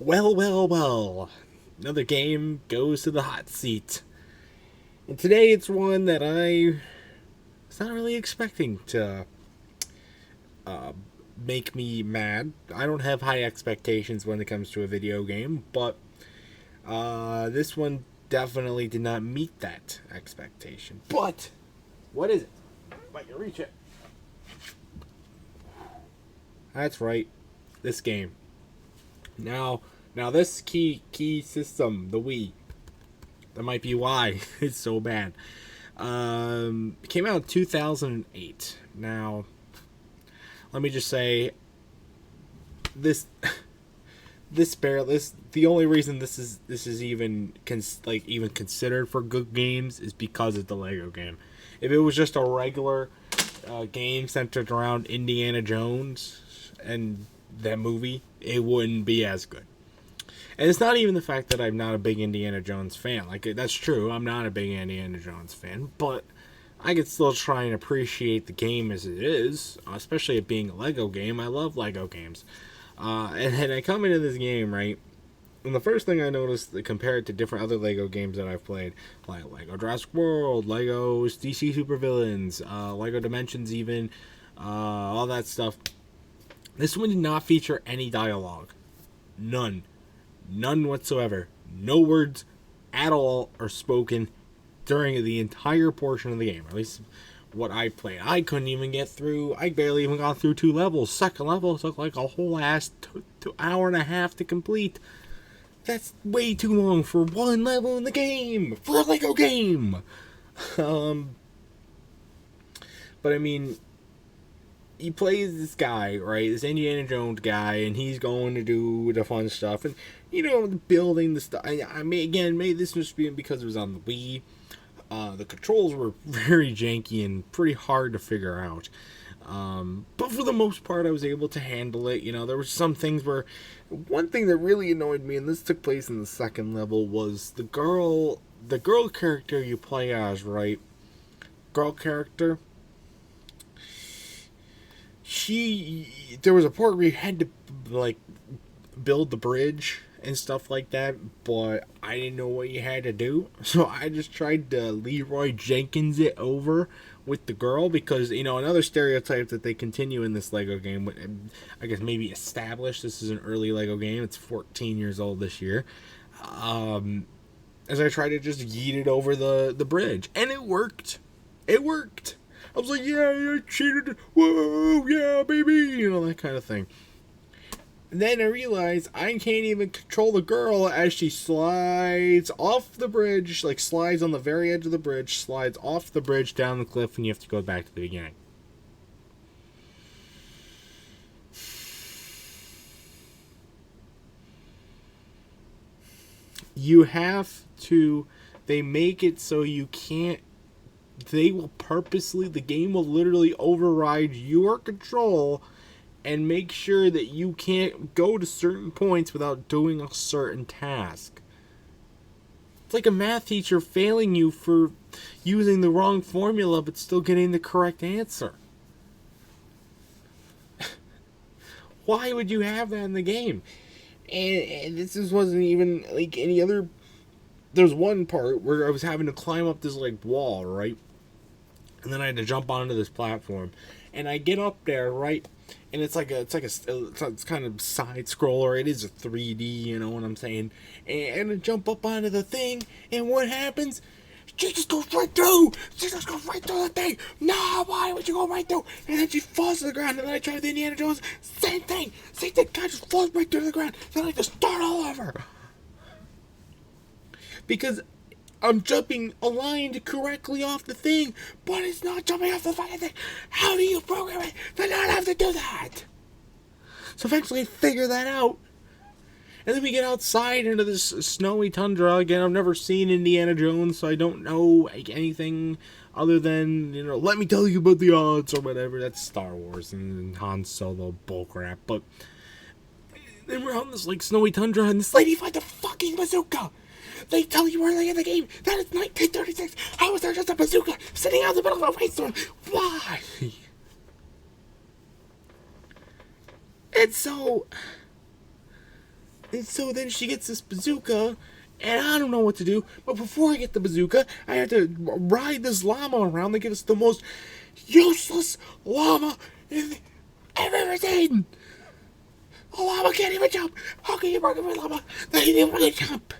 Well, well, well. Another game goes to the hot seat. And today it's one that I was not really expecting to uh, make me mad. I don't have high expectations when it comes to a video game, but this one definitely did not meet that expectation. But, what is it? If I can reach it. That's right, this game. Now this key system, the Wii, that might be why it's so bad. Came out in 2008. Now, let me just say, this the only reason this is even even considered for good games is because it's the Lego game. If it was just a regular game centered around Indiana Jones and that movie, it wouldn't be as good. And it's not even the fact that I'm not a big Indiana Jones fan. Like, that's true, I'm not a big Indiana Jones fan, but I could still try and appreciate the game as it is, especially it being a Lego game. I love Lego games. And I come into this game, right? And the first thing I noticed, compared to different other Lego games that I've played, like Lego Jurassic World, Lego DC Supervillains, Lego Dimensions even, all that stuff, this one did not feature any dialogue. None. None whatsoever. No words at all are spoken during the entire portion of the game. At least what I played. I couldn't even get through. I barely even got through 2 levels. Second level took like a whole ass hour and a half to complete. That's way too long for one level in the game. For a Lego game. But I mean, he plays this guy, right? This Indiana Jones guy, and he's going to do the fun stuff, and building the stuff. I may this must be because it was on the Wii. The controls were very janky and pretty hard to figure out. But for the most part, I was able to handle it. There were some things where, one thing that really annoyed me, and this took place in the second level, was the girl character you play as, right? Girl character. There was a part where you had to, like, build the bridge and stuff like that, but I didn't know what you had to do, so I just tried to Leroy Jenkins it over with the girl, because, another stereotype that they continue in this Lego game, I guess maybe established, this is an early Lego game, it's 14 years old this year, as I tried to just yeet it over the bridge, and it worked. I was like, yeah, I cheated. Whoa, yeah, baby. That kind of thing. And then I realized I can't even control the girl as she slides off the bridge, like slides on the very edge of the bridge, slides off the bridge down the cliff, and you have to go back to the beginning. They make it so you can't, the game will literally override your control and make sure that you can't go to certain points without doing a certain task. It's like a math teacher failing you for using the wrong formula but still getting the correct answer. Why would you have that in the game? And this wasn't even like any other. There's one part where I was having to climb up this like wall, right? And then I had to jump onto this platform, and I get up there, right? And it's kind of side scroller. It is a 3D, you know what I'm saying? And I jump up onto the thing, and what happens? She just goes right through. She just goes right through the thing. No, why would you go right through? And then she falls to the ground, and then I try the Indiana Jones. Same thing. God just falls right through the ground. Then I have to start all over. Because I'm jumping aligned correctly off the thing, but it's not jumping off the fucking thing. How do you program it to not have to do that? So eventually I figure that out. And then we get outside into this snowy tundra. Again, I've never seen Indiana Jones, so I don't know anything other than, let me tell you about the odds or whatever. That's Star Wars and Han Solo bullcrap. But then we're out in this snowy tundra, and this lady finds a fucking bazooka. They tell you early in the game that it's 1936. How is there just a bazooka sitting out in the middle of a rainstorm? Why? And so And so then she gets this bazooka, and I don't know what to do. But before I get the bazooka, I have to ride this llama around. They give us the most useless llama I've ever seen. A llama can't even jump. How can you bargain with a llama that can't even jump?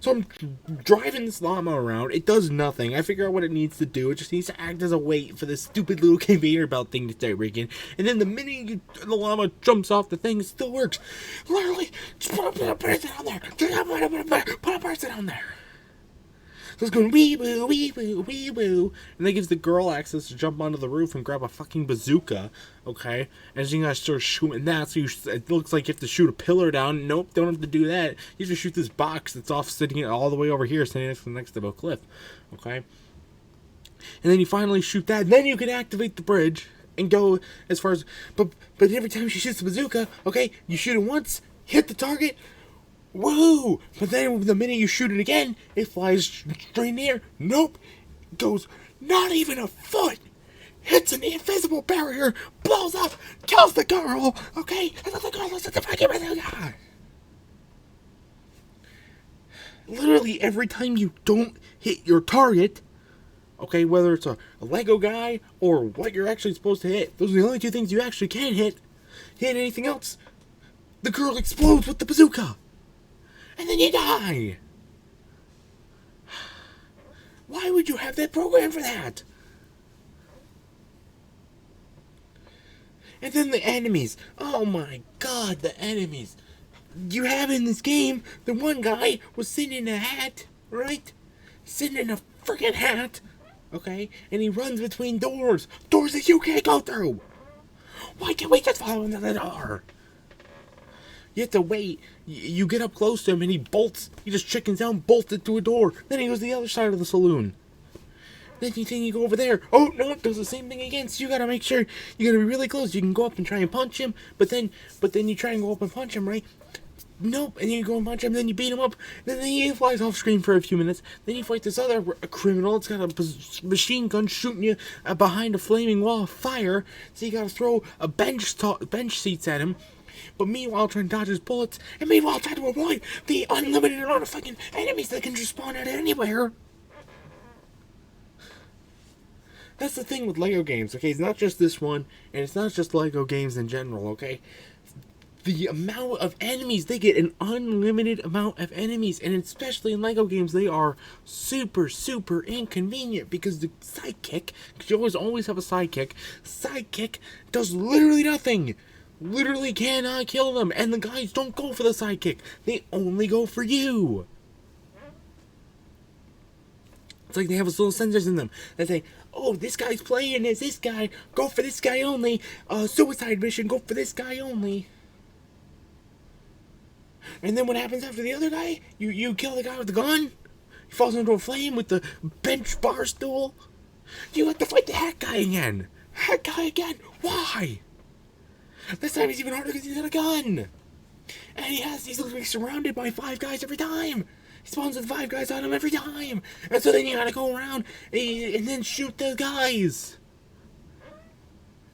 So I'm driving this llama around. It does nothing. I figure out what it needs to do. It just needs to act as a weight for this stupid little conveyor belt thing to start working. And then the minute the llama jumps off the thing, it still works. Literally, just put a person on there. Put a person on there. So it's going wee woo, wee woo, wee woo. And that gives the girl access to jump onto the roof and grab a fucking bazooka. Okay? And so you gotta start shooting that. So it looks like you have to shoot a pillar down. Nope, don't have to do that. You have to shoot this box that's off sitting all the way over here, sitting next to a cliff. Okay? And then you finally shoot that. And then you can activate the bridge and go as far as. But every time she shoots the bazooka, okay, you shoot it once, hit the target. Woo! But then the minute you shoot it again, it flies straight in the air. Nope. It goes not even a foot. Hits an invisible barrier, blows up, kills the girl. Okay? And then the girl looks at the fucking bazooka. Literally every time you don't hit your target, okay, whether it's a Lego guy or what you're actually supposed to hit, those are the only two things you actually can hit. Hit anything else, the girl explodes with the bazooka. And then you die. Why would you have that program for that? And then the enemies. Oh my god, the enemies. You have in this game, the one guy was sitting in a hat, right? Sitting in a freaking hat, okay? And he runs between doors. Doors that you can't go through. Why can't we just follow into the door? You have to wait. You get up close to him and he bolts. He just chickens out and bolts it to a door. Then he goes to the other side of the saloon. Then you go over there. Oh, no, it does the same thing again. So you gotta make sure you gotta be really close. You can go up and try and punch him. But then you try and go up and punch him, right? Nope. And then you go and punch him. Then you beat him up. Then he flies off screen for a few minutes. Then you fight this other criminal. It's got a machine gun shooting you behind a flaming wall of fire. So you gotta throw a bench seats at him. But meanwhile, trying to dodge his bullets, and meanwhile, trying to avoid the unlimited amount of fucking enemies that can just spawn out anywhere. That's the thing with Lego games, okay? It's not just this one, and it's not just Lego games in general, okay? The amount of enemies, they get an unlimited amount of enemies, and especially in Lego games, they are super, super inconvenient, because the sidekick, because you always have a sidekick does literally nothing. Literally cannot kill them, and the guys don't go for the sidekick. They only go for you. It's like they have little sensors in them that say, oh, this guy's playing as this guy, go for this guy only. Suicide mission, go for this guy only. And then what happens after the other guy? You kill the guy with the gun? He falls into a flame with the bench bar stool? You have to fight the hat guy again. Why? This time he's even harder because he's got a gun. And he's literally surrounded by 5 guys every time. He spawns with 5 guys on him every time. And so then you gotta go around and then shoot the guys.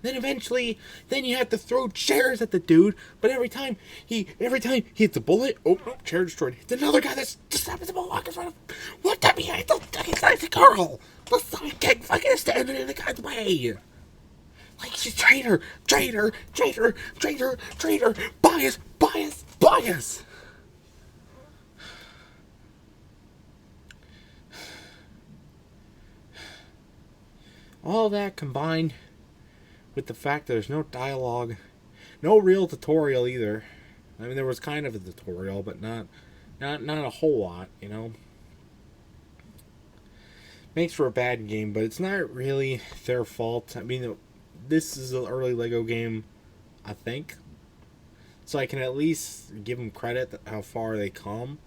Then eventually, you have to throw chairs at the dude. But every time he hits a bullet, oh, chair destroyed. It's another guy that's just happens to walk in front of him. What the behind the fucking girl? The sidekick fucking standing in the guy's way. Like, she's traitor, bias. All that combined with the fact that there's no dialogue, no real tutorial either. I mean, there was kind of a tutorial, but not a whole lot, you know. Makes for a bad game, but it's not really their fault. I mean, this is an early Lego game, I think. So I can at least give them credit how far they come.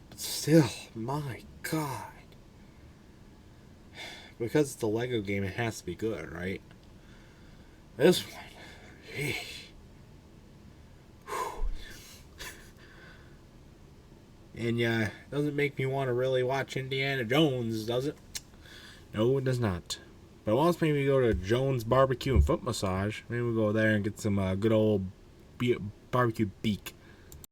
But still, my God. Because it's a Lego game, it has to be good, right? This one. And yeah, it doesn't make me want to really watch Indiana Jones, does it? No, it does not. But once maybe we go to Jones Barbecue and Foot Massage, maybe we'll go there and get some good old barbecue beak.